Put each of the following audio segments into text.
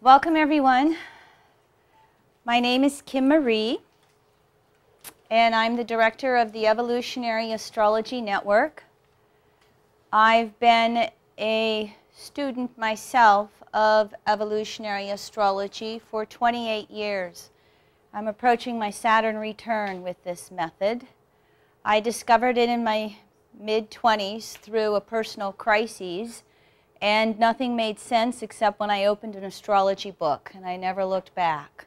Welcome everyone. My name is Kim Marie and I'm the director of the Evolutionary Astrology Network. I've been a student myself of evolutionary astrology for 28 years. I'm approaching my Saturn return with this method. I discovered it in my mid-20s through a personal crisis, and nothing made sense except when I opened an astrology book, and I never looked back.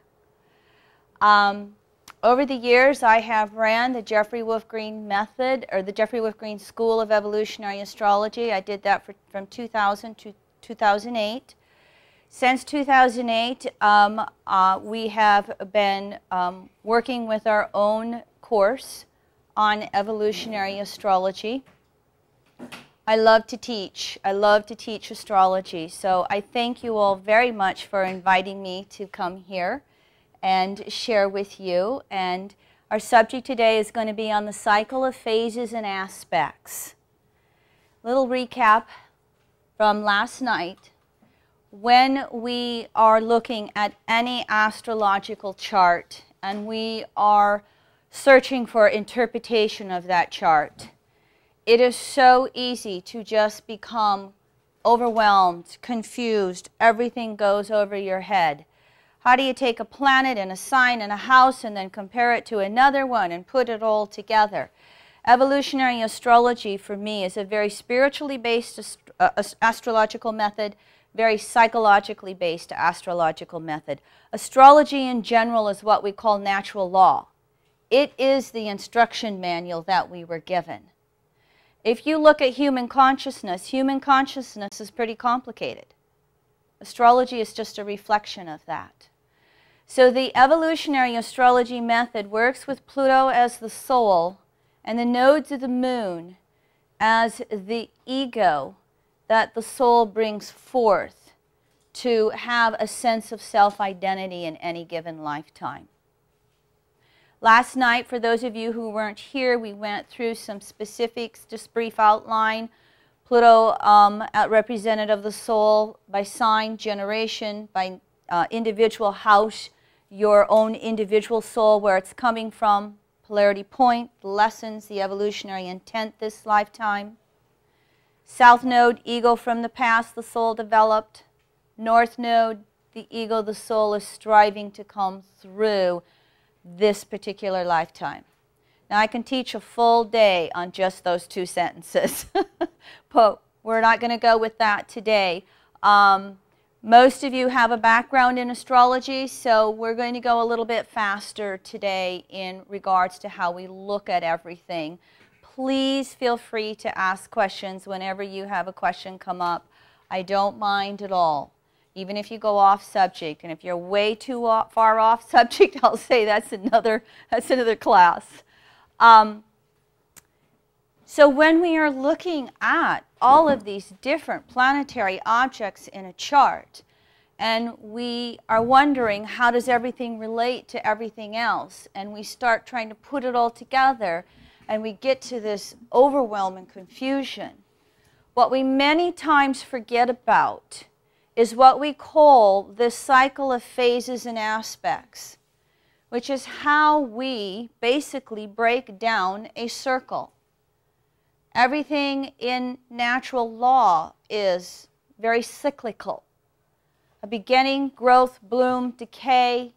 Over the years, I have ran the Jeffrey Wolf Green method, or the Jeffrey Wolf Green School of Evolutionary Astrology. I did that from 2000 to 2008. Since 2008, we have been working with our own course on evolutionary astrology. I love to teach. I love to teach astrology. So I thank you all very much for inviting me to come here and share with you. And our subject today is going to be on the cycle of phases and aspects. Little recap from last night. When we are looking at any astrological chart and we are searching for interpretation of that chart, it is so easy to just become overwhelmed, confused. Everything goes over your head. How do you take a planet and a sign and a house and then compare it to another one and put it all together? Evolutionary astrology for me is a very spiritually based astrological method, very psychologically based astrological method. Astrology in general is what we call natural law. It is the instruction manual that we were given. If you look at human consciousness is pretty complicated. Astrology is just a reflection of that. So the evolutionary astrology method works with Pluto as the soul and the nodes of the moon as the ego that the soul brings forth to have a sense of self-identity in any given lifetime. Last night, for those of you who weren't here, we went through some specifics, just brief outline. Pluto, representative of the soul by sign, generation, by individual house, your own individual soul, where it's coming from, polarity point, the lessons, the evolutionary intent this lifetime. South node, ego from the past, the soul developed. North node, the ego, the soul is striving to come through this particular lifetime. Now I can teach a full day on just those two sentences, but we're not going to go with that today. Most of you have a background in astrology, so we're going to go a little bit faster today in regards to how we look at everything. Please feel free to ask questions whenever you have a question come up. I don't mind at all. Even if you go off subject, and if you're way too far off subject, I'll say that's another class. So when we are looking at all of these different planetary objects in a chart, and we are wondering how does everything relate to everything else, and we start trying to put it all together, and we get to this overwhelming confusion, what we many times forget about is what we call this cycle of phases and aspects, which is how we basically break down a circle. Everything in natural law is very cyclical. A beginning, growth, bloom, decay,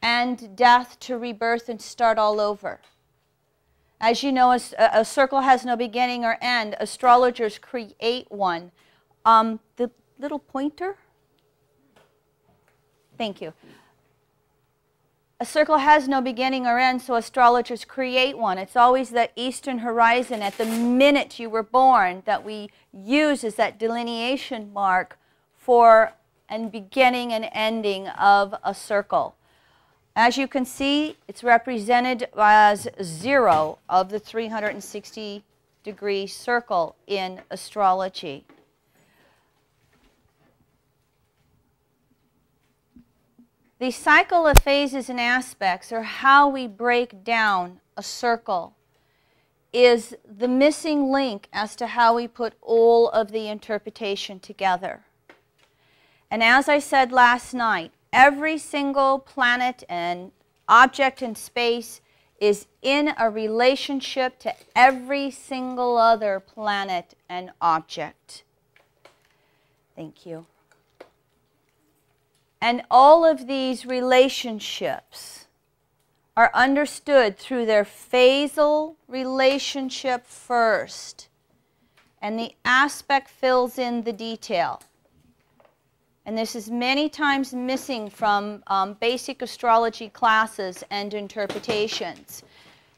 and death to rebirth and start all over. As you know, a circle has no beginning or end. Astrologers create one. The little pointer? Thank you. A circle has no beginning or end, so astrologers create one. It's always that eastern horizon at the minute you were born that we use as that delineation mark for a beginning and ending of a circle. As you can see, it's represented as 0 of the 360-degree circle in astrology. The cycle of phases and aspects, or how we break down a circle, is the missing link as to how we put all of the interpretation together. And as I said last night, every single planet and object in space is in a relationship to every single other planet and object. Thank you. And all of these relationships are understood through their phasal relationship first. And the aspect fills in the detail. And this is many times missing from basic astrology classes and interpretations.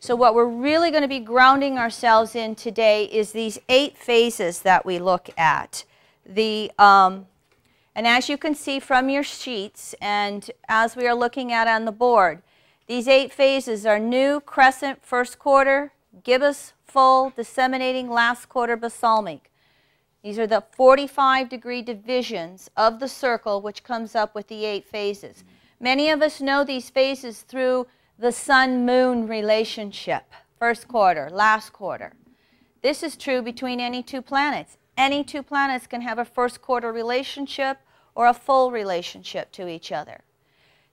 So what we're really going to be grounding ourselves in today is these 8 phases that we look at. And as you can see from your sheets, and as we are looking at on the board, these 8 phases are new, crescent, first quarter, gibbous, full, disseminating, last quarter, balsamic. These are the 45-degree divisions of the circle, which comes up with the 8 phases. Many of us know these phases through the sun-moon relationship, first quarter, last quarter. This is true between any 2 planets. Any 2 planets can have a first quarter relationship or a full relationship to each other.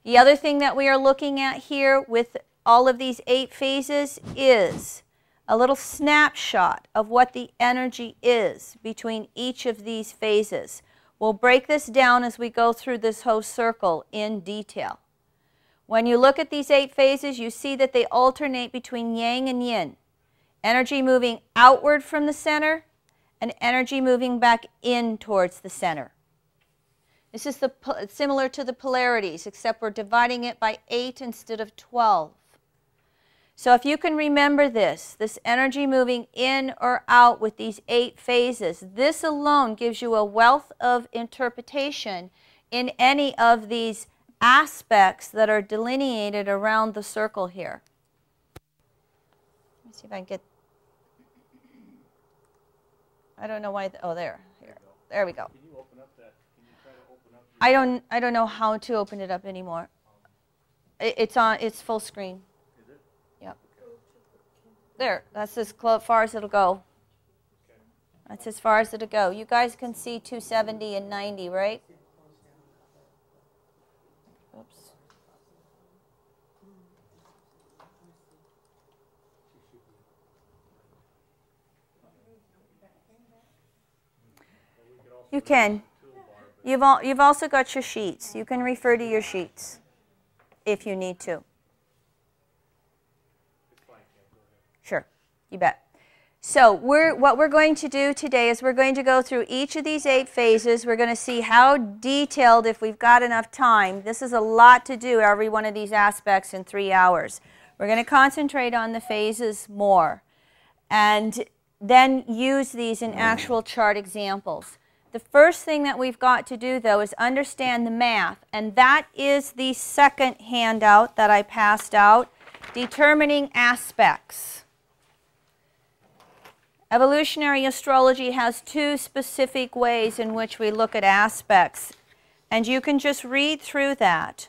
The other thing that we are looking at here with all of these 8 phases is a little snapshot of what the energy is between each of these phases. We'll break this down as we go through this whole circle in detail. When you look at these 8 phases, you see that they alternate between yang and yin. Energy moving outward from the center and energy moving back in towards the center. This is similar to the polarities, except we're dividing it by 8 instead of 12. So if you can remember this energy moving in or out with these 8 phases, this alone gives you a wealth of interpretation in any of these aspects that are delineated around the circle here. Let me see if I can get, I don't know why, oh there, here, there we go. Can you open up that, can you try to open up? I don't know how to open it up anymore. It's full screen. There, that's as far as it'll go. That's as far as it'll go. You guys can see 270 and 90, right? Oops. You can. You've also got your sheets. You can refer to your sheets if you need to. Sure, you bet. So what we're going to do today is we're going to go through each of these 8 phases. We're going to see how detailed, if we've got enough time. This is a lot to do, every one of these aspects in 3 hours. We're going to concentrate on the phases more and then use these in actual chart examples. The first thing that we've got to do, though, is understand the math, and that is the second handout that I passed out, determining aspects. Evolutionary astrology has 2 specific ways in which we look at aspects, and you can just read through that.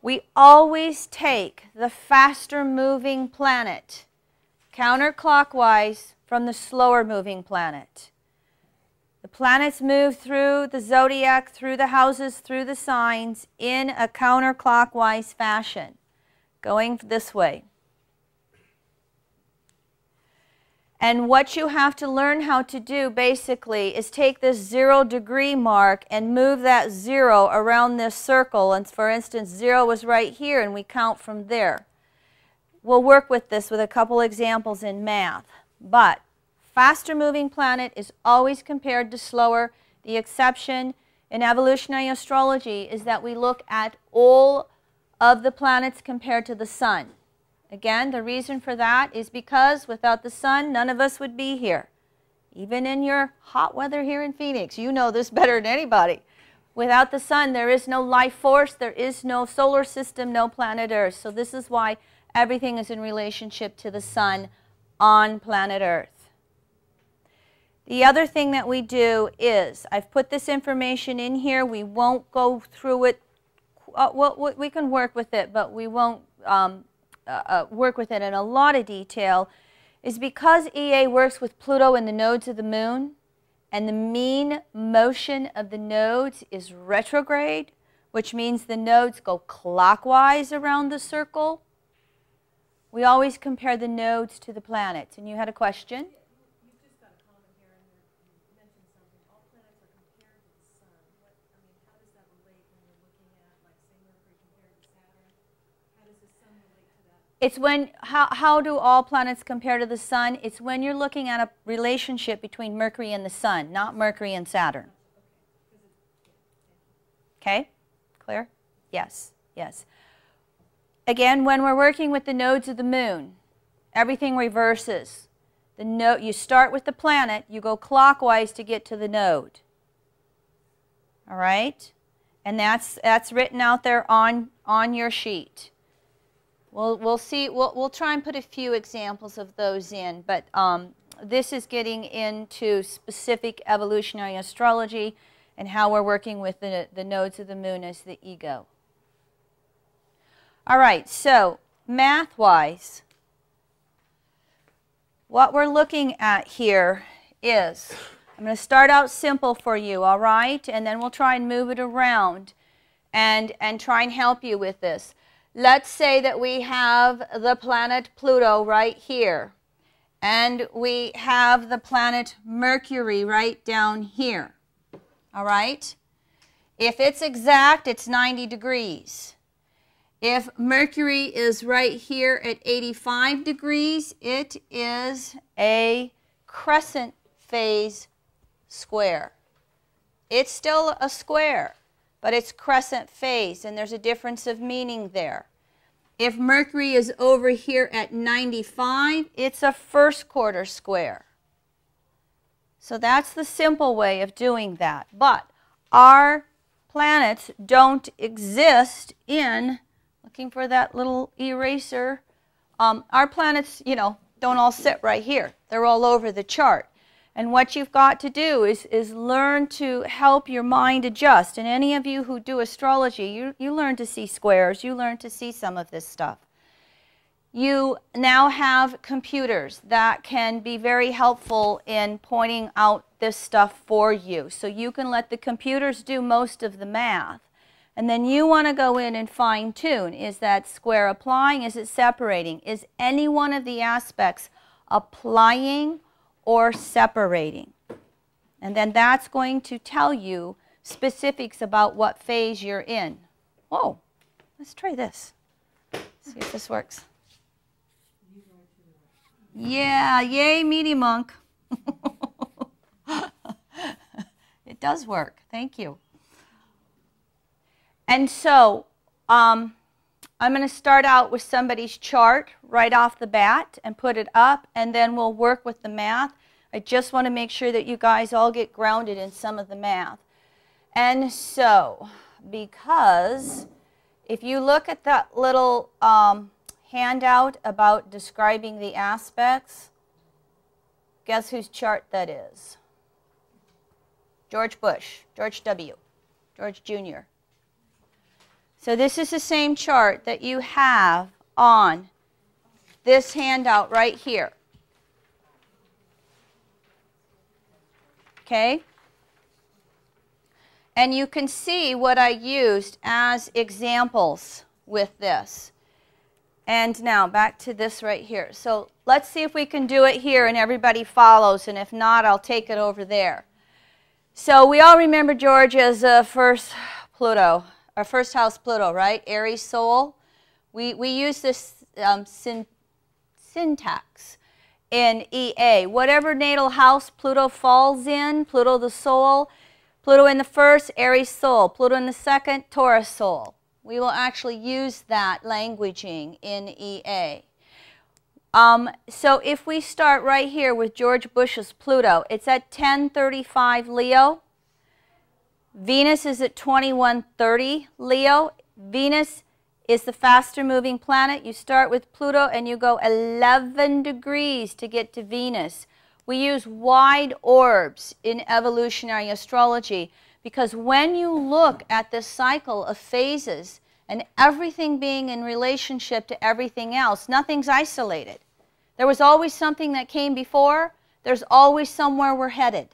We always take the faster moving planet counterclockwise from the slower moving planet. The planets move through the zodiac, through the houses, through the signs in a counterclockwise fashion, going this way. And what you have to learn how to do basically is take this 0-degree mark and move that 0 around this circle. And for instance, 0 was right here and we count from there. We'll work with this with a couple examples in math. But faster moving planet is always compared to slower. The exception in evolutionary astrology is that we look at all of the planets compared to the sun. Again, the reason for that is because without the sun, none of us would be here. Even in your hot weather here in Phoenix, you know this better than anybody. Without the sun, there is no life force, there is no solar system, no planet Earth. So this is why everything is in relationship to the sun on planet Earth. The other thing that we do is, I've put this information in here, we won't go through it, we can work with it, but we won't work with it in a lot of detail, is because EA works with Pluto and the nodes of the moon, and the mean motion of the nodes is retrograde, which means the nodes go clockwise around the circle. We always compare the nodes to the planets. And you had a question? You just got a comment here, and you mentioned something. All planets are compared to the sun. How does that relate when you're looking at, like, say, Mercury compared to Saturn? How does the sun relate to that? It's when, how do all planets compare to the sun? It's when you're looking at a relationship between Mercury and the sun, not Mercury and Saturn. Okay? Clear? Yes, yes. Again, when we're working with the nodes of the moon, everything reverses. You start with the planet, you go clockwise to get to the node. All right? And that's written out there on your sheet. We'll see. We'll try and put a few examples of those in, but this is getting into specific evolutionary astrology and how we're working with the nodes of the moon as the ego. All right, so math-wise, what we're looking at here is, I'm going to start out simple for you, all right? And then we'll try and move it around and try and help you with this. Let's say that we have the planet Pluto right here, and we have the planet Mercury right down here, all right? If it's exact, it's 90 degrees. If Mercury is right here at 85 degrees, it is a crescent phase square. It's still a square, but it's crescent phase, and there's a difference of meaning there. If Mercury is over here at 95, it's a first quarter square. So that's the simple way of doing that. But our planets don't exist in, looking for that little eraser, our planets, don't all sit right here. They're all over the chart. And what you've got to do is learn to help your mind adjust. And any of you who do astrology, you learn to see squares. You learn to see some of this stuff. You now have computers that can be very helpful in pointing out this stuff for you. So you can let the computers do most of the math. And then you want to go in and fine-tune. Is that square applying? Is it separating? Is any one of the aspects applying or separating? And then that's going to tell you specifics about what phase you're in. Whoa, let's try this. See if this works. Yeah, yay, Meaty Monk. It does work. Thank you. And so I'm going to start out with somebody's chart right off the bat and put it up, and then we'll work with the math. I just want to make sure that you guys all get grounded in some of the math. And so, because if you look at that little handout about describing the aspects, guess whose chart that is? George Bush, George W., George Jr. So this is the same chart that you have on this handout right here. Okay? And you can see what I used as examples with this. And now back to this right here. So let's see if we can do it here and everybody follows, and if not, I'll take it over there. So we all remember George as first Pluto. Our first house Pluto, right? Aries soul. We use this syntax in EA. Whatever natal house Pluto falls in, Pluto the soul, Pluto in the first, Aries soul, Pluto in the second, Taurus soul. We will actually use that languaging in EA. So if we start right here with George Bush's Pluto, it's at 1035 Leo. Venus is at 2130 Leo. Venus is the faster moving planet. You start with Pluto and you go 11 degrees to get to Venus. We use wide orbs in evolutionary astrology because when you look at this cycle of phases and everything being in relationship to everything else, nothing's isolated. There was always something that came before. There's always somewhere we're headed.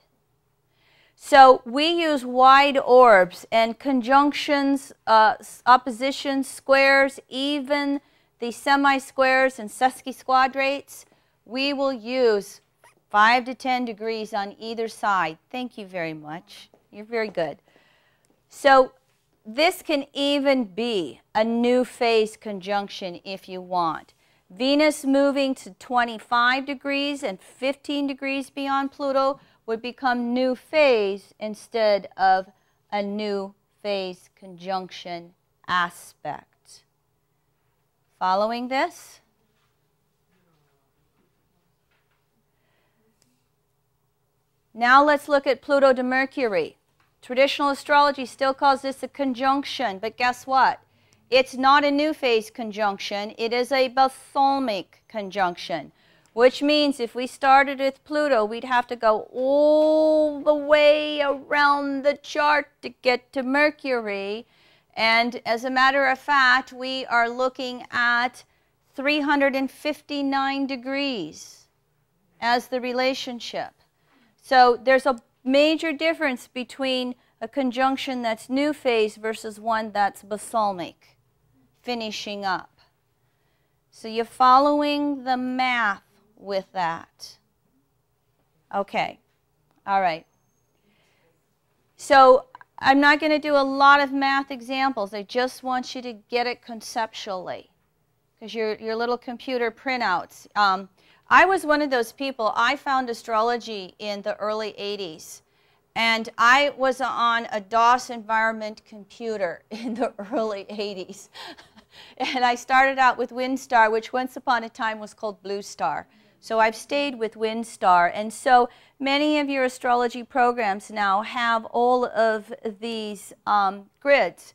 So we use wide orbs and conjunctions, oppositions, squares, even the semi-squares and sesquisquadrates. We will use 5 to 10 degrees on either side. Thank you very much. You're very good. So this can even be a new phase conjunction if you want. Venus moving to 25 degrees and 15 degrees beyond Pluto would become new phase instead of a new phase conjunction aspect. Following this? Now let's look at Pluto to Mercury. Traditional astrology still calls this a conjunction, but guess what? It's not a new phase conjunction. It is a balsamic conjunction, which means if we started with Pluto, we'd have to go all the way around the chart to get to Mercury. And as a matter of fact, we are looking at 359 degrees as the relationship. So there's a major difference between a conjunction that's new phase versus one that's balsamic, finishing up. So you're following the math with that. Okay. All right. So I'm not going to do a lot of math examples. I just want you to get it conceptually, because your little computer printouts. I was one of those people. I found astrology in the early 80s. And I was on a DOS environment computer in the early 80s. And I started out with WinStar, which once upon a time was called Blue Star. So I've stayed with WinStar. And so many of your astrology programs now have all of these grids,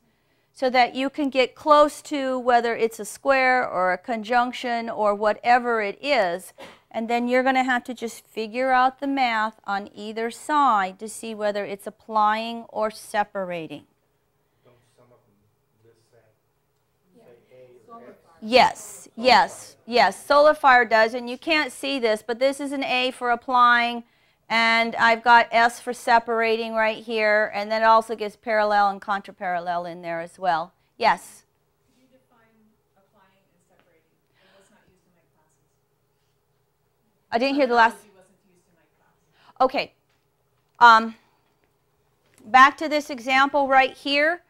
so that you can get close to whether it's a square or a conjunction or whatever it is. And then you're going to have to just figure out the math on either side to see whether it's applying or separating. Don't some of them this set say A or X? Yes, yes, yes. Solar fire does, and you can't see this, but this is an A for applying, and I've got S for separating right here, and then it also gives parallel and contraparallel in there as well. Yes? Could you define applying and separating? It was not used in my classes. I didn't hear the last. It wasn't used in my class. Okay. Back to this example right here,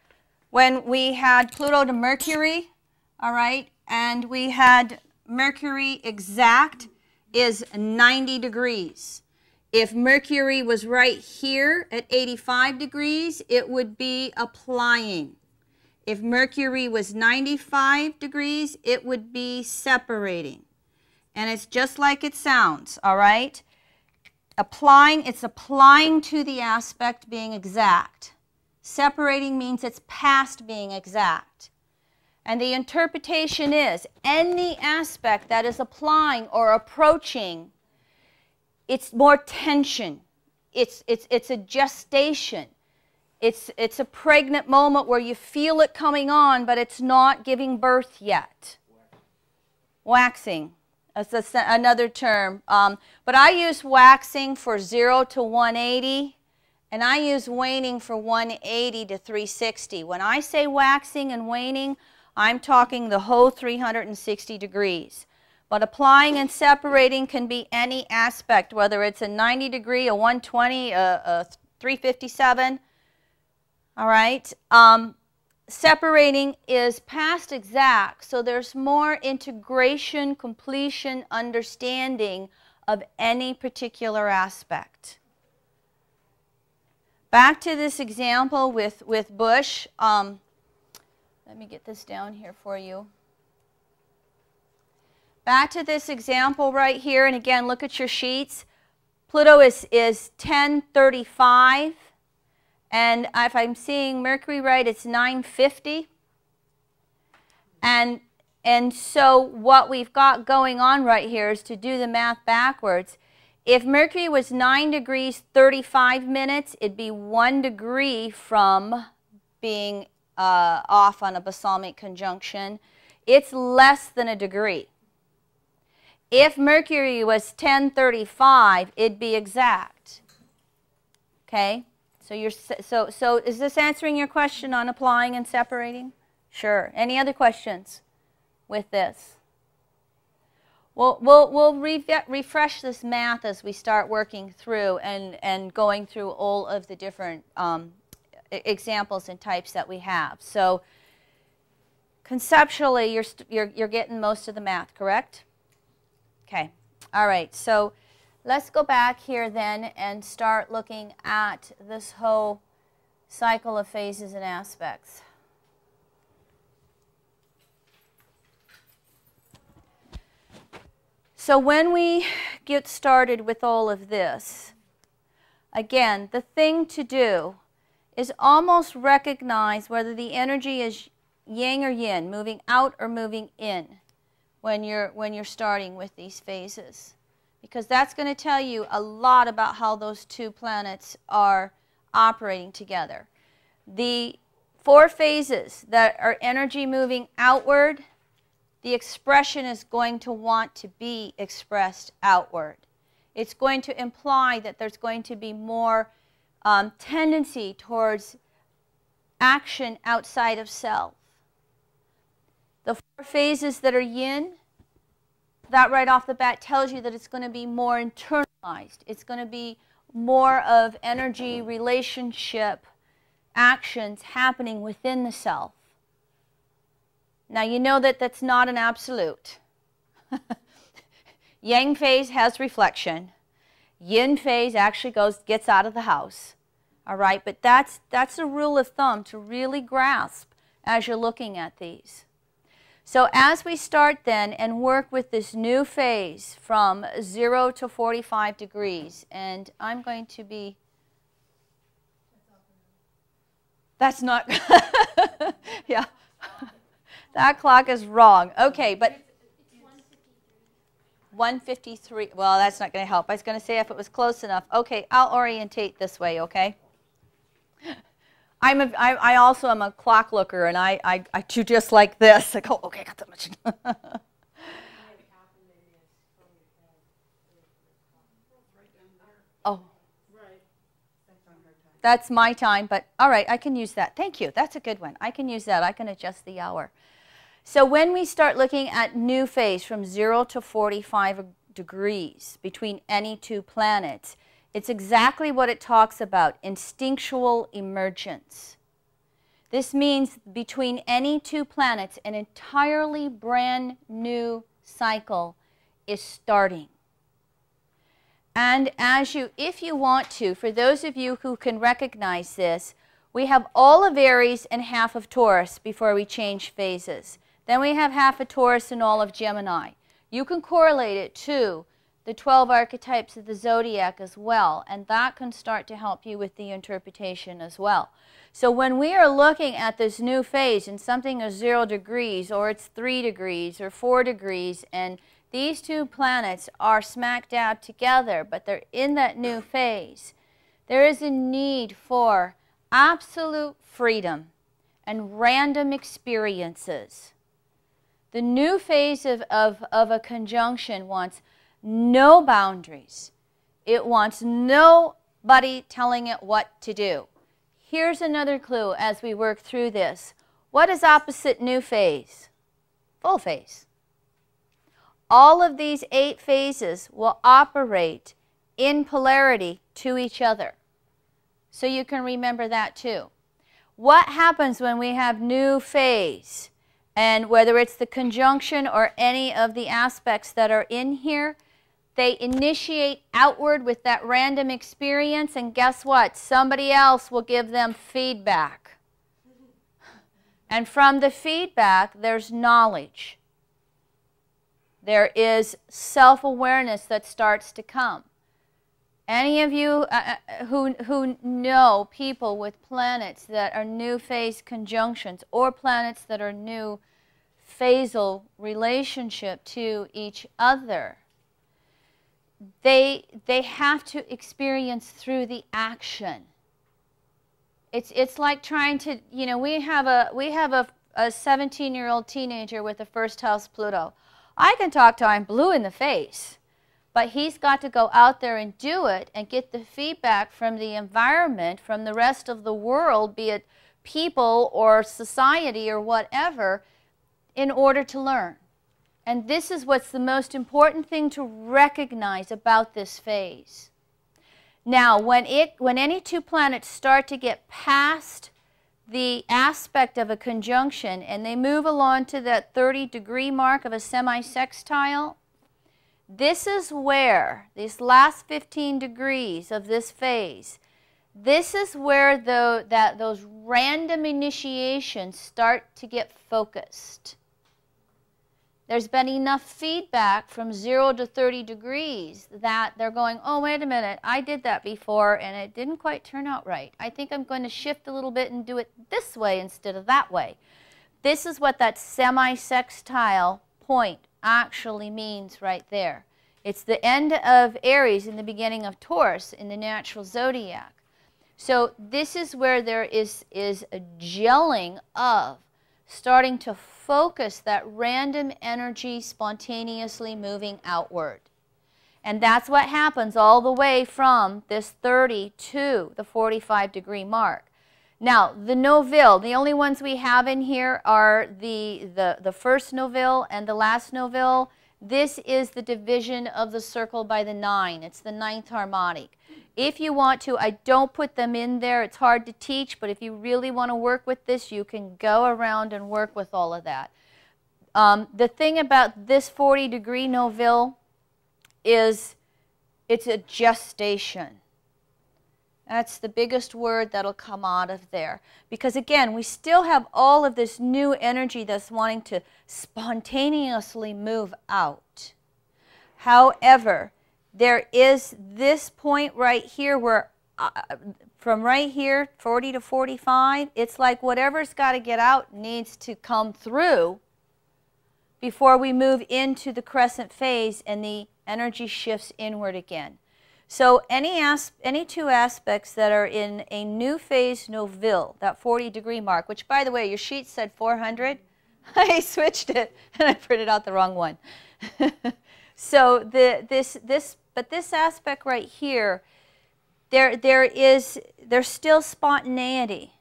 when we had Pluto to Mercury, all right, and we had Mercury exact is 90 degrees. If Mercury was right here at 85 degrees, it would be applying. If Mercury was 95 degrees, it would be separating. And it's just like it sounds, all right? Applying, it's applying to the aspect being exact. Separating means it's past being exact. And the interpretation is any aspect that is applying or approaching, it's more tension. It's a gestation. It's a pregnant moment where you feel it coming on, but it's not giving birth yet. Waxing. That's another term. But I use waxing for 0 to 180, and I use waning for 180 to 360. When I say waxing and waning, I'm talking the whole 360 degrees. But applying and separating can be any aspect, whether it's a 90 degree, a 120, a 357. All right. Separating is past exact, so there's more integration, completion, understanding of any particular aspect. Back to this example with Bush. Let me get this down here for you. Back to this example right here, and again, look at your sheets. Pluto is 1035, and if I'm seeing Mercury right, it's 950. And so what we've got going on right here is to do the math backwards. If Mercury was 9 degrees 35 minutes, it'd be 1 degree from being off on a balsamic conjunction. It's less than a degree. If Mercury was 1035, it'd be exact. Okay? So so is this answering your question on applying and separating? Sure. Any other questions with this? We'll refresh this math as we start working through and going through all of the different examples and types that we have. So conceptually, you're getting most of the math, correct? Okay. All right. So let's go back here then and start looking at this whole cycle of phases and aspects. So when we get started with all of this, again, the thing to do is almost recognize whether the energy is yang or yin, moving out or moving in when you're starting with these phases. Because that's going to tell you a lot about how those two planets are operating together. The 4 phases that are energy moving outward, the expression is going to want to be expressed outward. It's going to imply that there's going to be more tendency towards action outside of self. The 4 phases that are yin, that right off the bat tells you that it's going to be more internalized. It's going to be more of energy, relationship, actions happening within the self. Now you know that that's not an absolute. Yang phase has reflection. Yin phase actually gets out of the house. All right, but that's a rule of thumb to really grasp as you're looking at these. So as we start then and work with this new phase from 0 to 45 degrees, and I'm going to be, that's not, yeah, that clock is wrong. Okay, but 1:53, well, that's not going to help. I was going to say if it was close enough. Okay, I'll orientate this way, okay? I also am a clock looker, and I do just like this. I go, okay, I got that much. Oh, that's my time, but all right, I can use that. Thank you. That's a good one. I can use that. I can adjust the hour. So when we start looking at new phase from 0 to 45 degrees between any 2 planets, it's exactly what it talks about, instinctual emergence. This means between any 2 planets, an entirely brand new cycle is starting. And if you want to, for those of you who can recognize this, we have all of Aries and half of Taurus before we change phases. Then we have half of Taurus and all of Gemini. You can correlate it to the 12 archetypes of the zodiac as well, and that can start to help you with the interpretation as well. So when we are looking at this new phase and something is 0 degrees, or it's 3 degrees, or 4 degrees, and these 2 planets are smack dab together, but they're in that new phase, there is a need for absolute freedom and random experiences. The new phase of a conjunction wants no boundaries. It wants nobody telling it what to do. Here's another clue as we work through this. What is opposite new phase? Full phase. All of these 8 phases will operate in polarity to each other. So you can remember that too. What happens when we have new phase? And whether it's the conjunction or any of the aspects that are in here, they initiate outward with that random experience, and guess what? Somebody else will give them feedback. And from the feedback, there's knowledge. There is self-awareness that starts to come. Any of you who know people with planets that are new phase conjunctions or planets that are new phasal relationship to each other, they have to experience through the action. It's like trying to, you know, we have a 17-year-old teenager with a first house Pluto. I can talk to him blue in the face, But he's got to go out there and do it and get the feedback from the environment, from the rest of the world, be it people or society or whatever, in order to learn. And this is what's the most important thing to recognize about this phase. Now, when any two planets start to get past the aspect of a conjunction and they move along to that 30-degree mark of a semi-sextile, this is where, these last 15 degrees of this phase, this is where those random initiations start to get focused. There's been enough feedback from 0 to 30 degrees that they're going, oh, wait a minute, I did that before and it didn't quite turn out right. I think I'm going to shift a little bit and do it this way instead of that way. This is what that semi-sextile point actually means right there. It's the end of Aries and the beginning of Taurus in the natural zodiac. So this is where there is a gelling of starting to focus that random energy spontaneously moving outward. And that's what happens all the way from this 30 to the 45-degree mark. Now, the noville, the only ones we have in here are the first noville and the last noville. This is the division of the circle by the 9. It's the 9th harmonic. If you want to, I don't put them in there. It's hard to teach, but if you really want to work with this, you can go around and work with all of that. The thing about this 40-degree noville is it's a gestation. That's the biggest word that'll come out of there. Because again, we still have all of this new energy that's wanting to spontaneously move out. However, there is this point right here where from right here, 40 to 45, it's like whatever's got to get out needs to come through before we move into the crescent phase and the energy shifts inward again. So any two aspects that are in a new phase noville, that 40-degree mark, which by the way, your sheet said 400. I switched it and I printed out the wrong one. So this aspect right here, there's still spontaneity,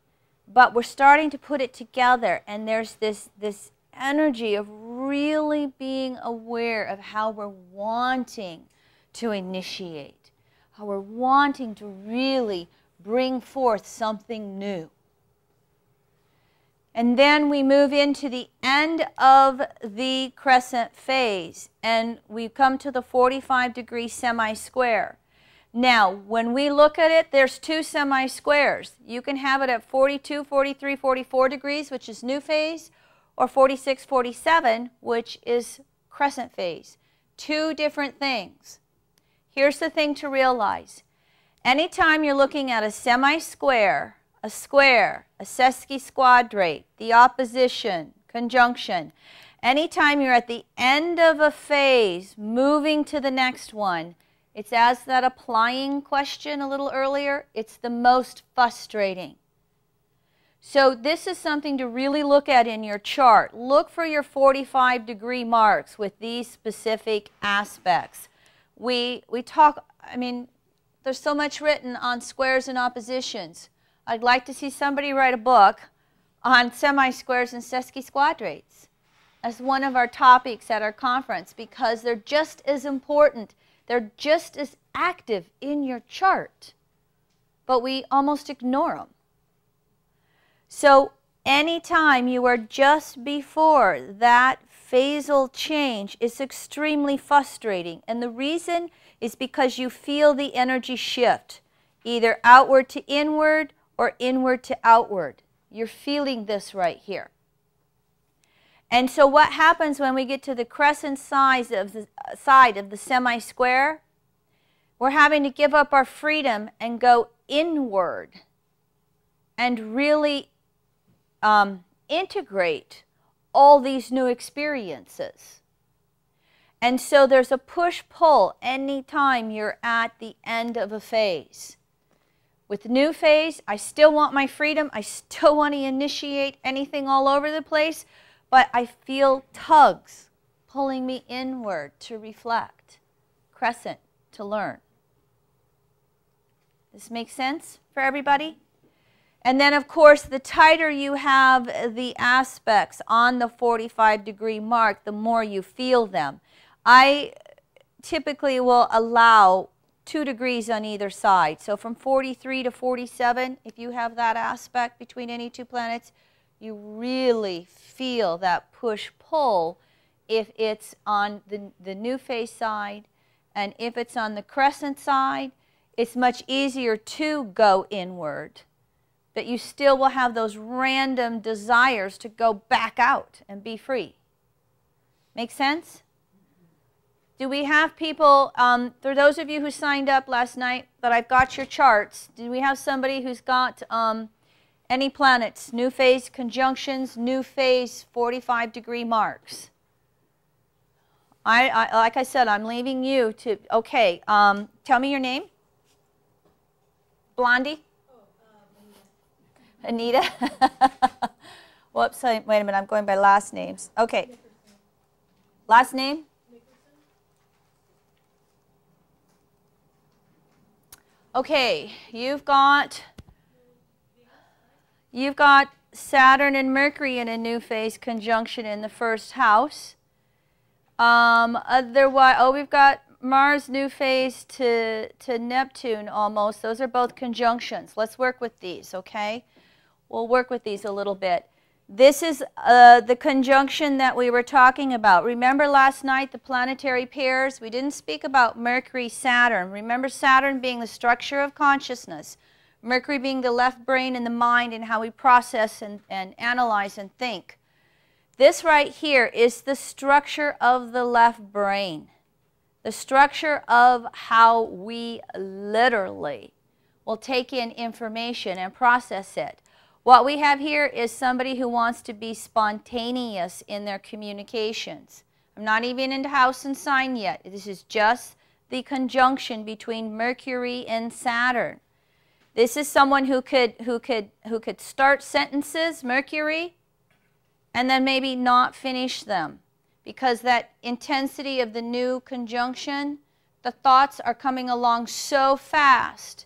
but we're starting to put it together, and there's this energy of really being aware of how we're wanting to initiate, how we're wanting to really bring forth something new. And then we move into the end of the crescent phase, and we come to the 45-degree semi-square. Now, when we look at it, there's two semi-squares. You can have it at 42, 43, 44 degrees, which is new phase, or 46, 47, which is crescent phase. Two different things. Here's the thing to realize. Anytime you're looking at a semi-square, a square, a sesquisquadrate, the opposition, conjunction, anytime you're at the end of a phase, moving to the next one, it's as that applying question a little earlier, it's the most frustrating. So this is something to really look at in your chart. Look for your 45-degree marks with these specific aspects. We talk, I mean, there's so much written on squares and oppositions. I'd like to see somebody write a book on semi-squares and sesquisquadrates as one of our topics at our conference, because they're just as important. They're just as active in your chart, but we almost ignore them. So anytime you are just before that phasal change, it's extremely frustrating. And the reason is because you feel the energy shift, either outward to inward or inward to outward. You're feeling this right here. And so what happens when we get to the crescent side of the semi-square? We're having to give up our freedom and go inward and really integrate all these new experiences. And so there's a push-pull anytime you're at the end of a phase. With new phase, I still want my freedom. I still want to initiate anything all over the place, but I feel tugs pulling me inward to reflect. crescent to learn. This makes sense for everybody? And then, of course, the tighter you have the aspects on the 45-degree mark, the more you feel them. I typically will allow 2 degrees on either side. So from 43 to 47, if you have that aspect between any two planets, you really feel that push-pull if it's on the new phase side. And if it's on the crescent side, it's much easier to go inward. But you still will have those random desires to go back out and be free. Make sense? Do we have people, for those of you who signed up last night, that I've got your charts, do we have somebody who's got any planets, new phase conjunctions, new phase 45-degree marks? Like I said, I'm leaving you to, okay, tell me your name. Blondie? Anita? Whoops, wait a minute, I'm going by last names. Okay. Last name? Okay, you've got Saturn and Mercury in a new phase conjunction in the first house. Otherwise, oh, we've got Mars new phase to Neptune almost. Those are both conjunctions. Let's work with these, okay? We'll work with these a little bit. This is the conjunction that we were talking about. Remember last night the planetary pairs? We didn't speak about Mercury, Saturn. Remember Saturn being the structure of consciousness. Mercury being the left brain and the mind and how we process and analyze and think. This right here is the structure of the left brain. The structure of how we literally will take in information and process it. What we have here is somebody who wants to be spontaneous in their communications. I'm not even into house and sign yet. This is just the conjunction between Mercury and Saturn. This is someone who could start sentences, Mercury, and then maybe not finish them. Because that intensity of the new conjunction, the thoughts are coming along so fast.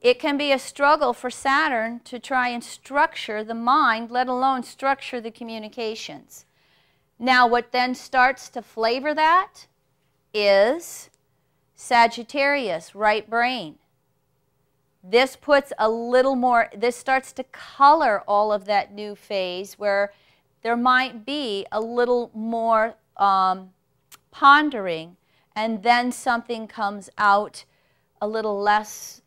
It can be a struggle for Saturn to try and structure the mind, let alone structure the communications. Now, what then starts to flavor that is Sagittarius, right brain. This puts a little more, this starts to color all of that new phase where there might be a little more pondering, and then something comes out a little less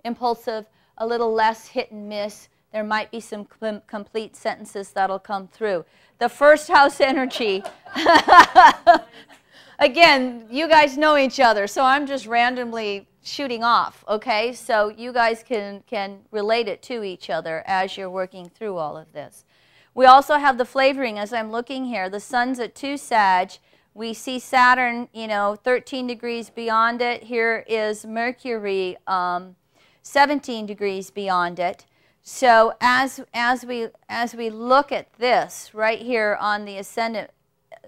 impulsive, a little less hit and miss. There might be some complete sentences that'll come through. The first house energy, again, you guys know each other, so I'm just randomly shooting off, okay? So you guys can relate it to each other as you're working through all of this. We also have the flavoring as I'm looking here. The sun's at 2 Sag. We see Saturn, 13 degrees beyond it. Here is Mercury, 17 degrees beyond it. So as we look at this right here on the ascendant,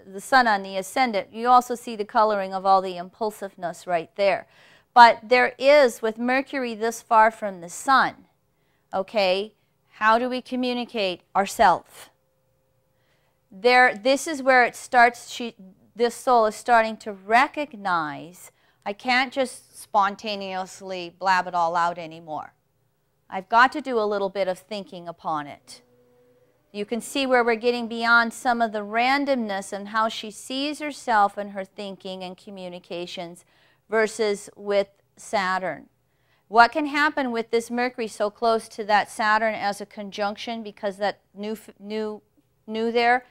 the sun on the ascendant, you also see the coloring of all the impulsiveness right there. But there is, with Mercury this far from the sun, okay, how do we communicate ourselves? This is where it starts, this soul is starting to recognize, I can't just spontaneously blab it all out anymore. I've got to do a little bit of thinking upon it. You can see where we're getting beyond some of the randomness and how she sees herself and her thinking and communications versus with Saturn. What can happen with this Mercury so close to that Saturn as a conjunction because that new there?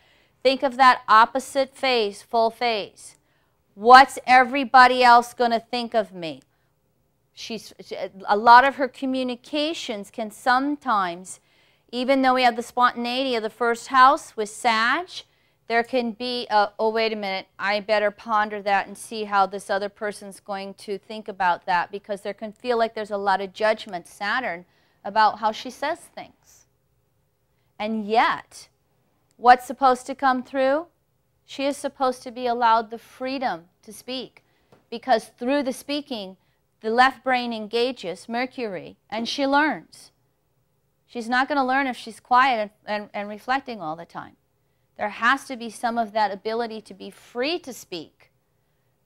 Think of that opposite phase, full phase. What's everybody else going to think of me? A lot of her communications can sometimes, even though we have the spontaneity of the first house with Sag, there can be, oh, wait a minute, I better ponder that and see how this other person's going to think about that, because there can feel like there's a lot of judgment, Saturn, about how she says things. And yet, what's supposed to come through? She is supposed to be allowed the freedom to speak, because through the speaking, the left brain engages Mercury, and she learns. She's not going to learn if she's quiet and reflecting all the time. There has to be some of that ability to be free to speak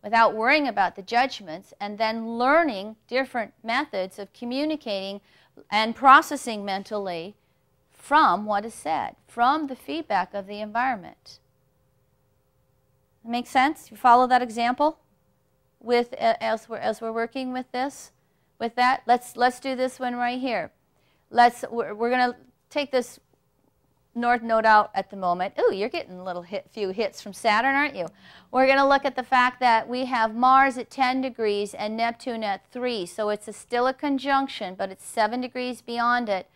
without worrying about the judgments, and then learning different methods of communicating and processing mentally from what is said, from the feedback of the environment. Make sense? You follow that example with as we're working with this, with that? Let's do this one right here. We're going to take this North Node out at the moment. Ooh, you're getting a little few hits from Saturn, aren't you? We're going to look at the fact that we have Mars at 10 degrees and Neptune at 3. So it's still a conjunction, but it's 7 degrees beyond it.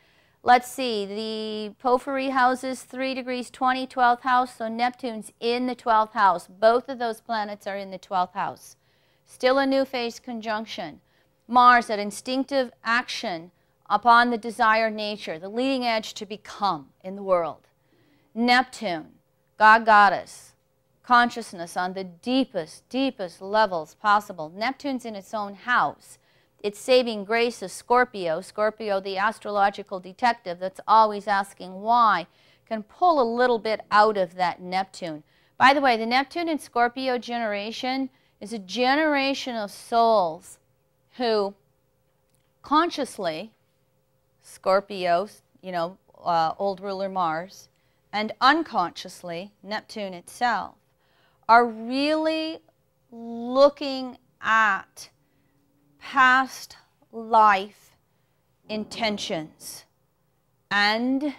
Let's see, the Porphyry houses 3 degrees 20, 12th house, so Neptune's in the 12th house. Both of those planets are in the 12th house. Still a new phase conjunction. Mars at instinctive action upon the desired nature, the leading edge to become in the world. Neptune, God, Goddess, consciousness on the deepest, deepest levels possible. Neptune's in its own house. Its saving grace is Scorpio. Scorpio, the astrological detective that's always asking why, can pull a little bit out of that Neptune. By the way, the Neptune and Scorpio generation is a generation of souls who consciously, Scorpio, old ruler Mars, and unconsciously, Neptune itself, are really looking at past life intentions. And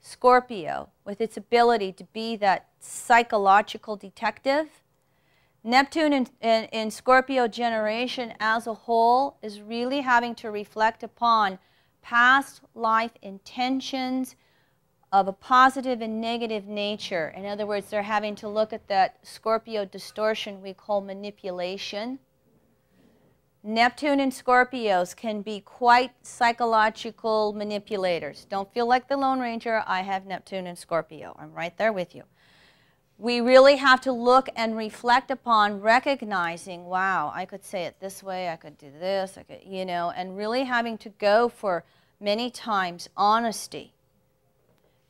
Scorpio, with its ability to be that psychological detective, Neptune in Scorpio generation as a whole is really having to reflect upon past life intentions of a positive and negative nature. In other words, they're having to look at that Scorpio distortion we call manipulation. Neptune and Scorpios can be quite psychological manipulators. Don't feel like the Lone Ranger. I have Neptune and Scorpio. I'm right there with you. We really have to look and reflect upon recognizing, wow, I could say it this way, I could do this, I could, and really having to go for many times honesty.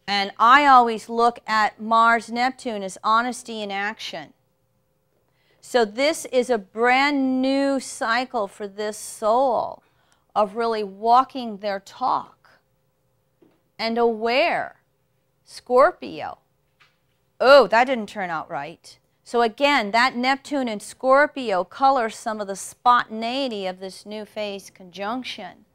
And I always look at Mars-Neptune as honesty in action. So this is a brand new cycle for this soul of really walking their talk and aware. Scorpio. Oh, that didn't turn out right. So again, that Neptune and Scorpio colors some of the spontaneity of this new phase conjunction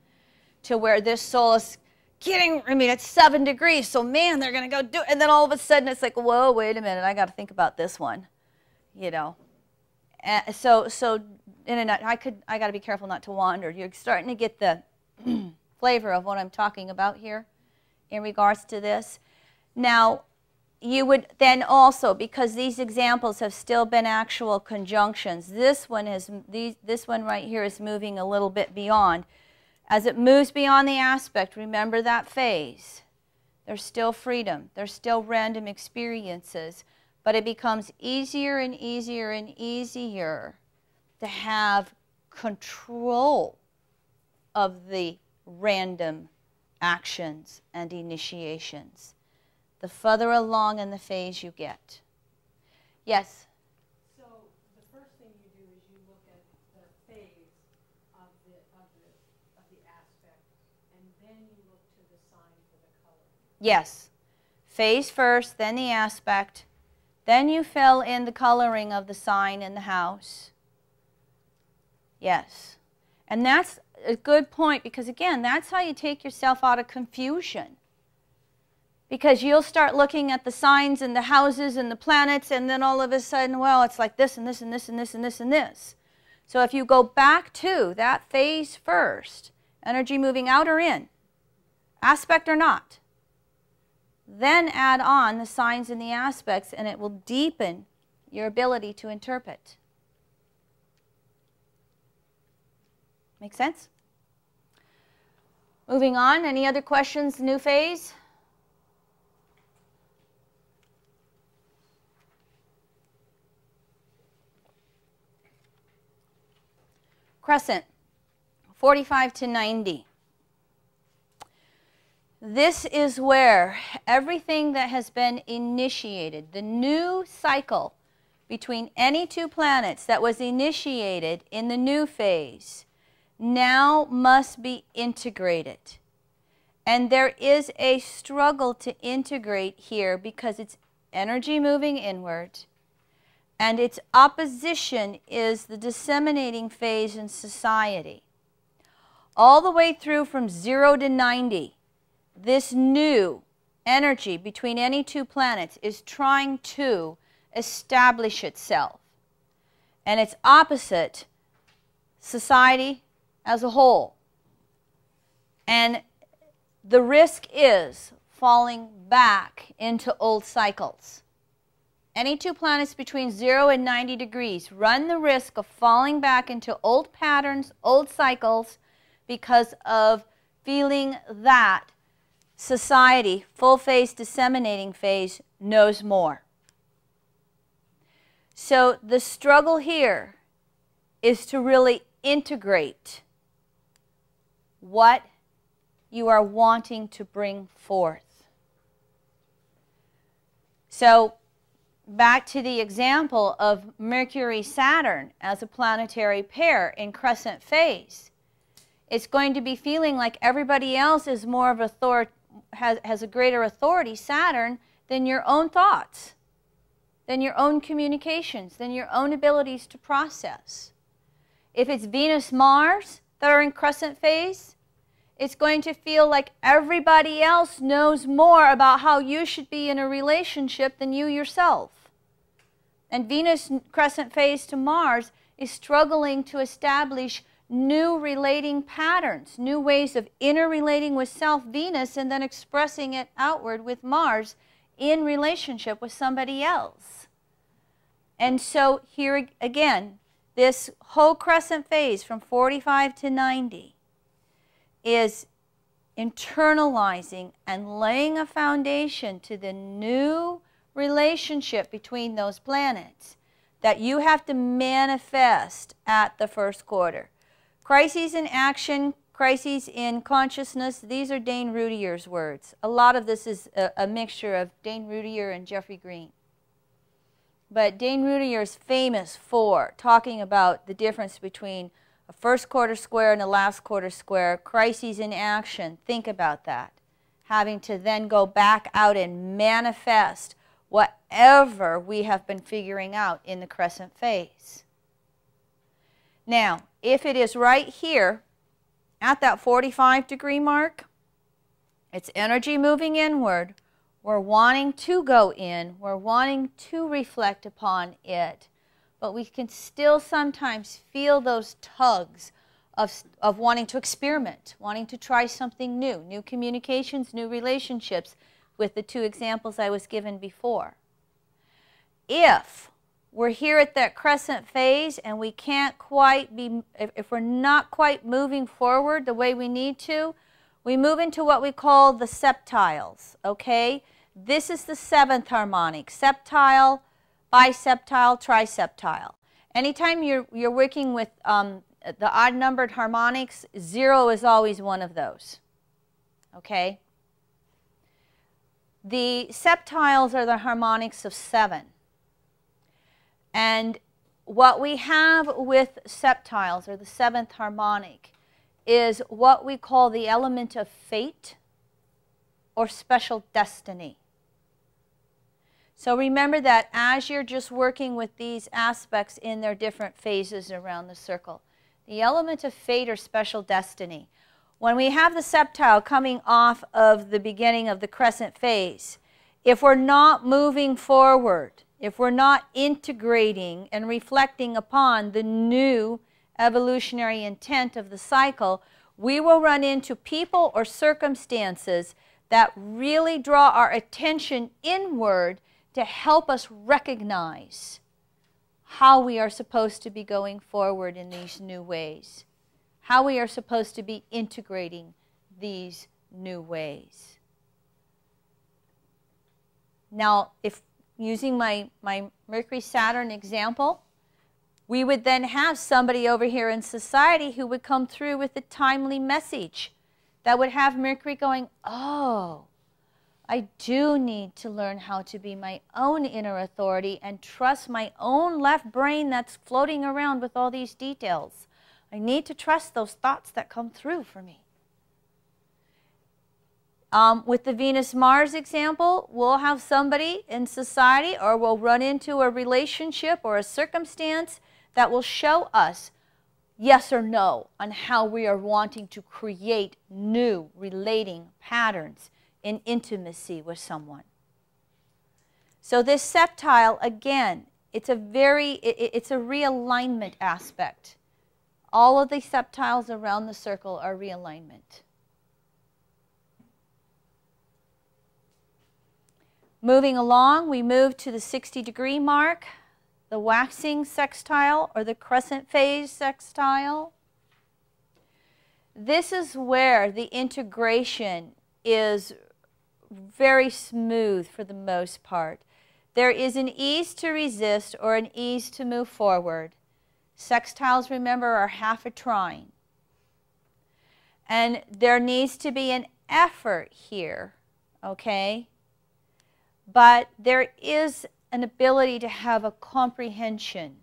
to where this soul is getting, it's 7 degrees, so man, they're going to go do it. And then all of a sudden it's like, whoa, wait a minute, I got to think about this one, So I got to be careful not to wander. You're starting to get the flavor of what I'm talking about here in regards to this. Now, you would then also, because these examples have still been actual conjunctions, this one right here is moving a little bit beyond. As it moves beyond the aspect, remember that phase. There's still freedom. There's still random experiences. But it becomes easier and easier and easier to have control of the random actions and initiations the further along in the phase you get. Yes? So the first thing you do is you look at the phase of the aspect, and then you look to the sign for the color. Yes. Phase first, then the aspect. Then you fill in the coloring of the sign in the house. Yes. And that's a good point because, again, that's how you take yourself out of confusion. Because you'll start looking at the signs and the houses and the planets, and then all of a sudden, well, it's like this and this and this and this and this and this. So if you go back to that phase first, energy moving out or in, aspect or not, then add on the signs and the aspects, and it will deepen your ability to interpret. Make sense? Moving on, any other questions, new phase? crescent, 45 to 90. This is where everything that has been initiated, the new cycle between any two planets that was initiated in the new phase, now must be integrated. And there is a struggle to integrate here because it's energy moving inward, and its opposition is the disseminating phase in society. All the way through from 0 to 90, this new energy between any two planets is trying to establish itself. And its opposite, society as a whole. And the risk is falling back into old cycles. Any two planets between 0 and 90 degrees run the risk of falling back into old patterns, old cycles, because of feeling that society, full phase, disseminating phase, knows more. So the struggle here is to really integrate what you are wanting to bring forth. So back to the example of Mercury-Saturn as a planetary pair in crescent phase. It's going to be feeling like everybody else is more of has a greater authority, Saturn, than your own thoughts, than your own communications, than your own abilities to process. If it's Venus-Mars that are in crescent phase, it's going to feel like everybody else knows more about how you should be in a relationship than you yourself. And Venus crescent phase to Mars is struggling to establish new relating patterns, new ways of interrelating with self, Venus, and then expressing it outward with Mars in relationship with somebody else. And so here again, this whole crescent phase from 45 to 90 is internalizing and laying a foundation to the new relationship between those planets that you have to manifest at the first quarter. Crises in action, crises in consciousness, these are Dane Rudhyar's words. A lot of this is a mixture of Dane Rudhyar and Jeffrey Green. But Dane Rudhyar is famous for talking about the difference between a first quarter square and a last quarter square, crises in action. Think about that. Having to then go back out and manifest whatever we have been figuring out in the crescent phase. Now, if it is right here at that 45 degree mark, it's energy moving inward. We're wanting to go in. We're wanting to reflect upon it. But we can still sometimes feel those tugs of wanting to experiment, wanting to try something new, new communications, new relationships, with the two examples I was given before. If we're here at that crescent phase and we can't quite be, if we're not quite moving forward the way we need to, we move into what we call the septiles, okay? This is the seventh harmonic, septile, biseptile, triseptile. Anytime you're working with the odd-numbered harmonics, 0 is always one of those, okay? The septiles are the harmonics of 7. And what we have with septiles, or the seventh harmonic, is what we call the element of fate or special destiny. So remember that as you're just working with these aspects in their different phases around the circle. The element of fate or special destiny. When we have the septile coming off of the beginning of the crescent phase, if we're not moving forward, if we're not integrating and reflecting upon the new evolutionary intent of the cycle, we will run into people or circumstances that really draw our attention inward to help us recognize how we are supposed to be going forward in these new ways, how we are supposed to be integrating these new ways. Now, if using my Mercury-Saturn example, we would then have somebody over here in society who would come through with a timely message that would have Mercury going, oh, I do need to learn how to be my own inner authority and trust my own left brain that's floating around with all these details. I need to trust those thoughts that come through for me. With the Venus-Mars example, we'll have somebody in society, or we'll run into a relationship or a circumstance that will show us yes or no on how we are wanting to create new relating patterns in intimacy with someone. So this septile, again, it's a realignment aspect. All of the septiles around the circle are realignment. Moving along, we move to the 60-degree mark, the waxing sextile or the crescent phase sextile. This is where the integration is very smooth for the most part. There is an ease to resist or an ease to move forward. Sextiles, remember, are half a trine. And there needs to be an effort here, okay? But there is an ability to have a comprehension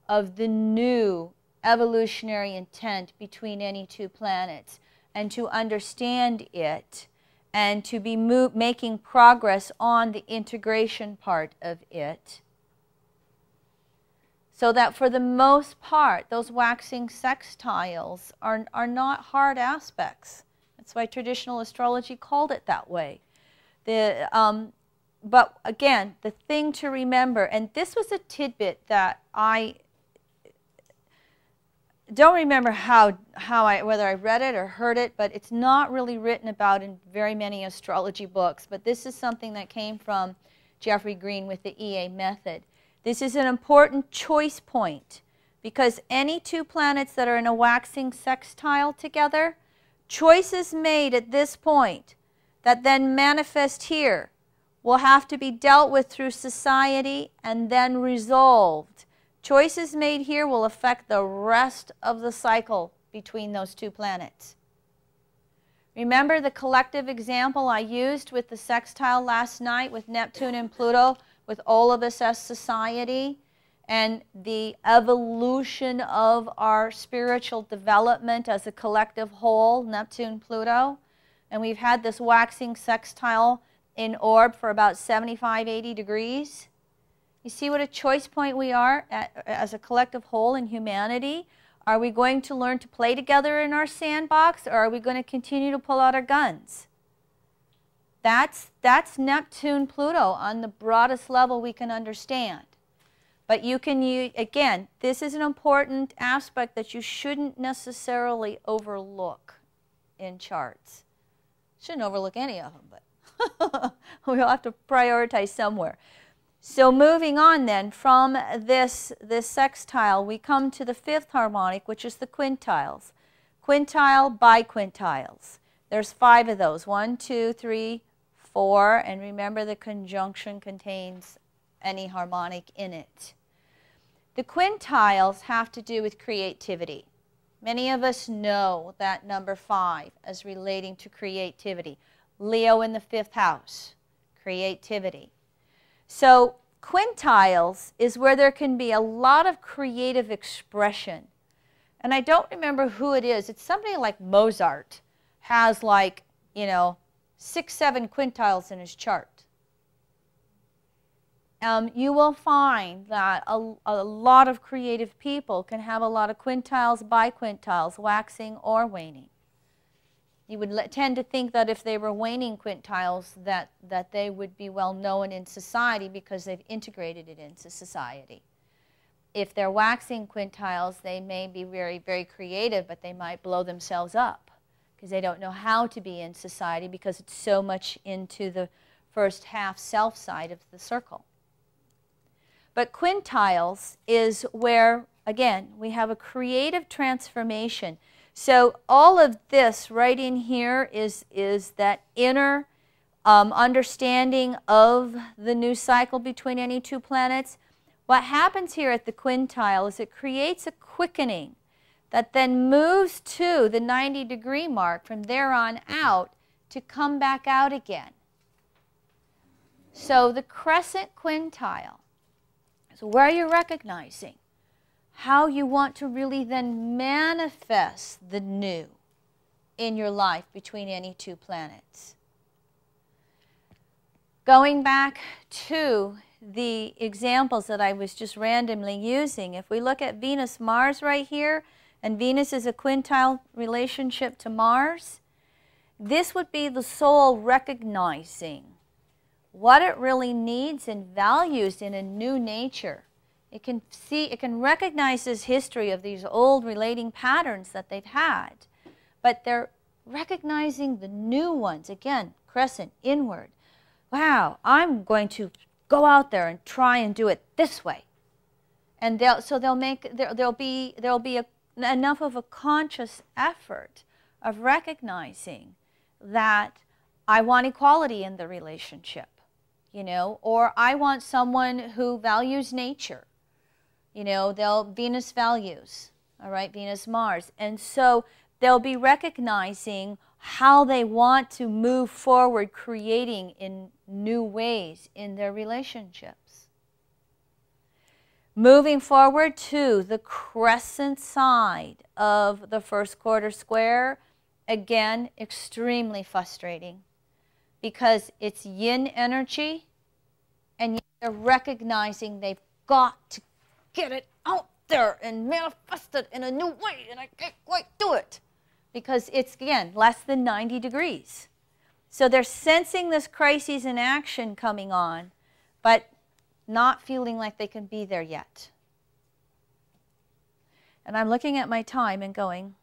of the new evolutionary intent between any two planets and to understand it and to be making progress on the integration part of it. So that for the most part, those waxing sextiles are not hard aspects. That's why traditional astrology called it that way. But again, the thing to remember, and this was a tidbit that I don't remember whether I read it or heard it, but it's not really written about in very many astrology books. But this is something that came from Jeffrey Green with the EA method. This is an important choice point because any two planets that are in a waxing sextile together, choices made at this point that then manifest here will have to be dealt with through society and then resolved. Choices made here will affect the rest of the cycle between those two planets. Remember the collective example I used with the sextile last night with Neptune and Pluto, with all of us as society, and the evolution of our spiritual development as a collective whole, Neptune, Pluto. And we've had this waxing sextile in orb for about 75, 80 degrees. You see what a choice point we are as a collective whole in humanity? Are we going to learn to play together in our sandbox, or are we going to continue to pull out our guns? That's Neptune, Pluto on the broadest level we can understand. But you can use, again, this is an important aspect that you shouldn't necessarily overlook in charts. Shouldn't overlook any of them, but we'll have to prioritize somewhere. So moving on then from this sextile, we come to the fifth harmonic, which is the quintiles. Quintile, biquintiles. There's 5 of those. 1, 2, 3, 4. And remember the conjunction contains any harmonic in it. The quintiles have to do with creativity. Many of us know that number 5 as relating to creativity. Leo in the 5th house, creativity. So quintiles is where there can be a lot of creative expression. And I don't remember who it is. It's somebody like Mozart has 6, 7 quintiles in his chart. You will find that a lot of creative people can have a lot of quintiles, biquintiles, waxing or waning. You would tend to think that if they were waning quintiles that they would be well known in society because they've integrated it into society. If they're waxing quintiles, they may be very, very creative, but they might blow themselves up because they don't know how to be in society because it's so much into the first half self side of the circle. But quintiles is where, again, we have a creative transformation. So all of this right in here is that inner understanding of the new cycle between any two planets. what happens here at the quintile is it creates a quickening that then moves to the 90-degree mark from there on out to come back out again. So the crescent quintile is where you're recognizing how you want to really then manifest the new in your life between any two planets. Going back to the examples that I was just randomly using, if we look at Venus-Mars right here, and Venus is a quintile relationship to Mars, this would be the soul recognizing what it really needs and values in a new nature. It can see, it can recognize this history of these old relating patterns that they've had, but they're recognizing the new ones. Again, crescent, inward. Wow, I'm going to go out there and try and do it this way. And there'll be enough of a conscious effort of recognizing that I want equality in the relationship, you know, or I want someone who values nature. You know, Venus values, all right, Venus-Mars. And so they'll be recognizing how they want to move forward, creating in new ways in their relationships. Moving forward to the crescent side of the first quarter square, again, extremely frustrating because it's yin energy, and yet they're recognizing they've got to get it out there and manifest it in a new way, and I can't quite do it because it's, again, less than 90 degrees. So they're sensing this crisis in action coming on, but not feeling like they can be there yet. And I'm looking at my time and going,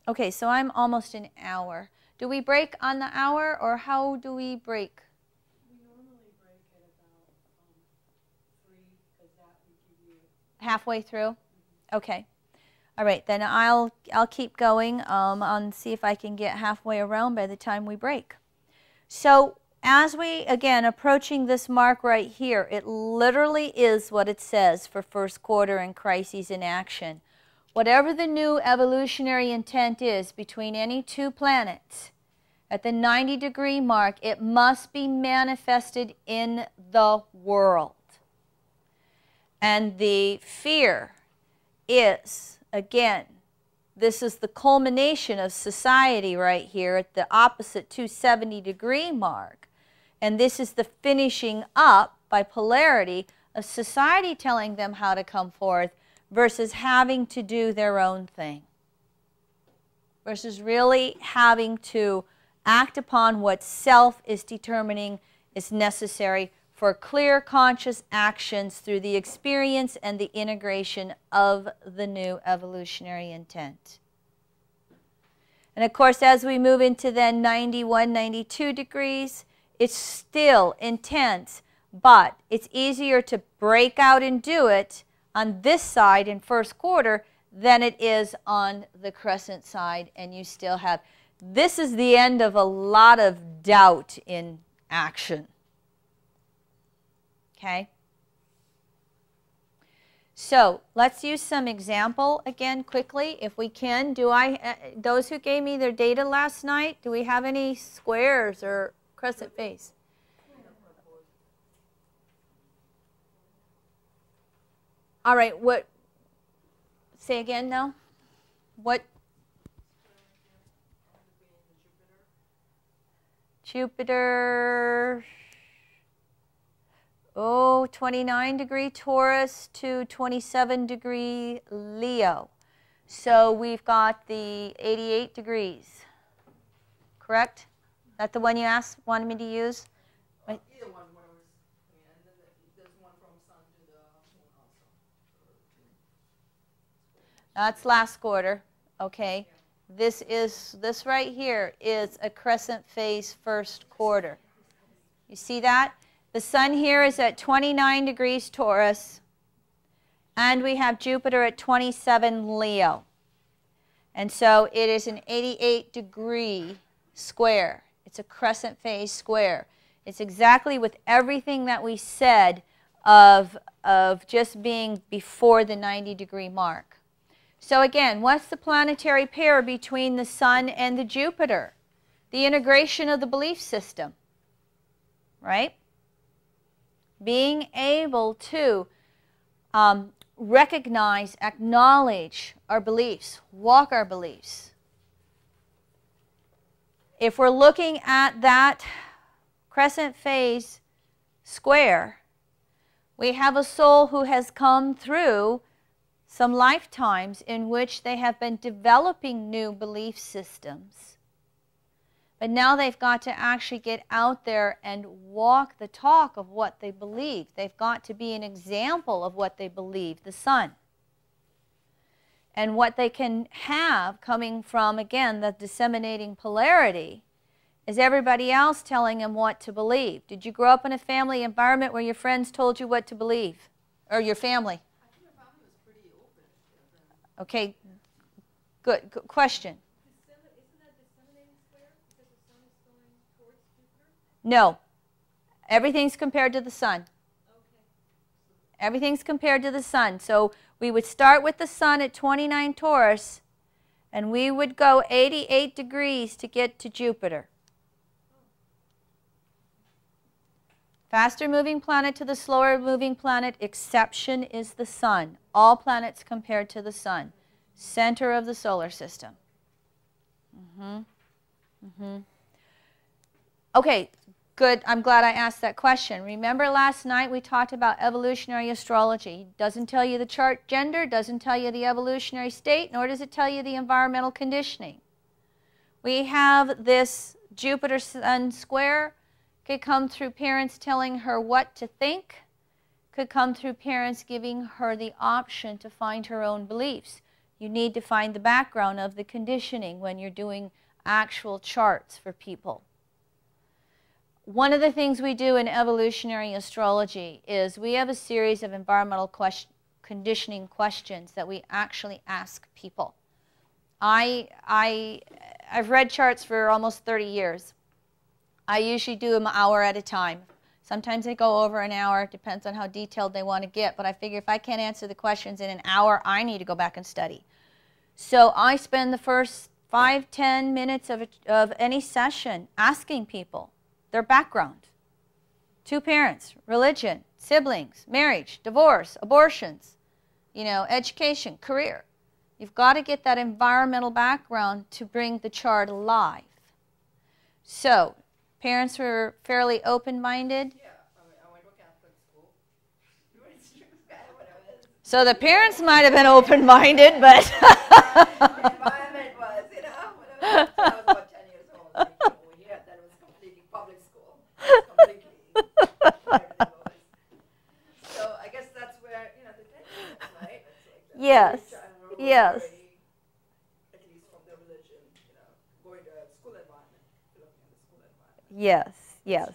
okay, so I'm almost an hour. Do we break on the hour, or how do we break? We normally break at about 3, because that would give you... Halfway through? Okay. All right, then I'll keep going and see if I can get halfway around by the time we break. So as we, again, approaching this mark right here, it literally is what it says for first quarter and crises in action. Whatever the new evolutionary intent is between any two planets, at the 90-degree mark, it must be manifested in the world. And the fear is, again, this is the culmination of society right here at the opposite 270-degree mark. And this is the finishing up by polarity of society telling them how to come forth versus having to do their own thing. Versus really having to act upon what self is determining is necessary for clear conscious actions through the experience and the integration of the new evolutionary intent. And of course, as we move into then 91, 92 degrees, it's still intense, but it's easier to break out and do it on this side in first quarter than it is on the crescent side, and you still have, this is the end of a lot of doubt in action. Okay? So let's use some example again quickly if we can. Those who gave me their data last night, do we have any squares or crescent face? All right, what, say again now? What? Jupiter, oh, 29-degree Taurus to 27-degree Leo. So we've got the 88 degrees, correct? That's the one you wanted me to use? Either one, whatever. And then there's one from sun to the moon also. That's last quarter, okay. This right here is a crescent phase first quarter. You see that? The sun here is at 29 degrees Taurus, and we have Jupiter at 27 Leo. And so it is an 88-degree square. It's a crescent phase square. It's exactly with everything that we said of just being before the 90-degree mark. So again, what's the planetary pair between the Sun and the Jupiter? The integration of the belief system, right? Being able to recognize, acknowledge our beliefs, walk our beliefs. If we're looking at that crescent phase square, we have a soul who has come through some lifetimes in which they have been developing new belief systems. But now they've got to actually get out there and walk the talk of what they believe. They've got to be an example of what they believe, the Sun. And what they can have coming from, again, the disseminating polarity is everybody else telling them what to believe. Did you grow up in a family environment where your friends told you what to believe? Or your family? I think my family was pretty open. Okay, good question. Isn't that disseminating square because the sun is going towards Jupiter? No. Everything's compared to the Sun. Okay. Everything's compared to the Sun. So we would start with the Sun at 29 Taurus, and we would go 88 degrees to get to Jupiter. Faster moving planet to the slower moving planet, exception is the Sun. All planets compared to the Sun. Center of the solar system. Okay, good. I'm glad I asked that question. Remember last night we talked about evolutionary astrology. It doesn't tell you the chart gender, doesn't tell you the evolutionary state, nor does it tell you the environmental conditioning. We have this Jupiter-Sun square. Could come through parents telling her what to think. Could come through parents giving her the option to find her own beliefs. You need to find the background of the conditioning when you're doing actual charts for people. One of the things we do in evolutionary astrology is we have a series of environmental conditioning questions that we actually ask people. I've read charts for almost 30 years. I usually do them an hour at a time. Sometimes they go over an hour. It depends on how detailed they want to get. But I figure if I can't answer the questions in an hour, I need to go back and study. So I spend the first 5-10 minutes of any session asking people their background. 2 parents, religion, siblings, marriage, divorce, abortions, education, career. You've got to get that environmental background to bring the chart alive. So parents were fairly open-minded. Yeah, I went to a Catholic school. So the parents might have been open-minded, but The environment was, whatever. I was about 10 years old. Like, over here, that was completely public school. Completely. Everything was. So I guess that's where, the tension is, right? It's like yes, child yes. very, at least from their religion, going to a school environment, looking at the school environment. Yes, yes.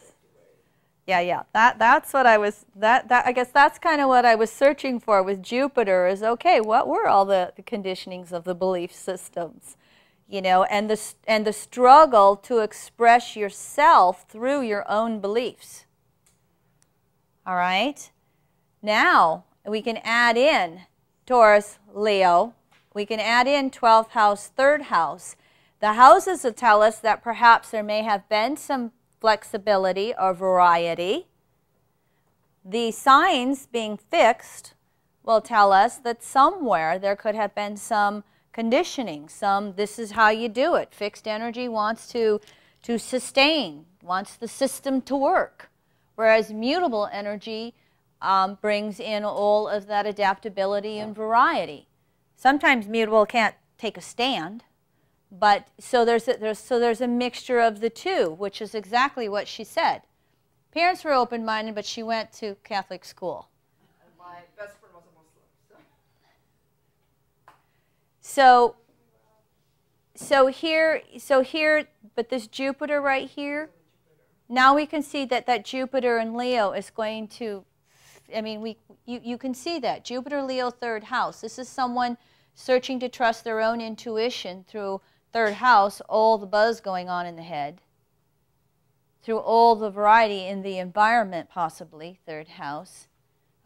Yeah. That's what I was, I guess that's kind of what I was searching for with Jupiter is, okay, what were all the conditionings of the belief systems? And the struggle to express yourself through your own beliefs. All right? Now, we can add in Taurus, Leo. We can add in 12th house, 3rd house. The houses will tell us that perhaps there may have been some flexibility or variety. The signs being fixed will tell us that somewhere there could have been some conditioning, this is how you do it. Fixed energy wants to sustain, wants the system to work, whereas mutable energy brings in all of that adaptability and variety. Sometimes mutable can't take a stand. But so there's a mixture of the two, which is exactly what she said. Parents were open-minded, but she went to Catholic school. And my best friend was a Muslim. So here, but this Jupiter right here, now we can see that Jupiter in Leo is going to, you can see that. Jupiter, Leo, 3rd house. This is someone searching to trust their own intuition through 3rd house, all the buzz going on in the head, through all the variety in the environment, possibly, 3rd house.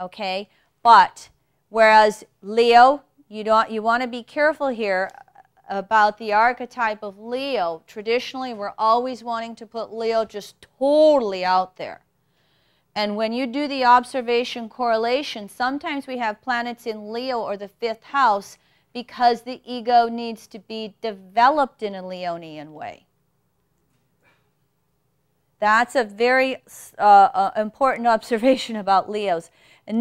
Okay? But whereas Leo, you want to be careful here about the archetype of Leo. Traditionally, we're always wanting to put Leo just totally out there. And when you do the observation correlation, sometimes we have planets in Leo or the 5th house because the ego needs to be developed in a Leonian way. That's a very important observation about Leos.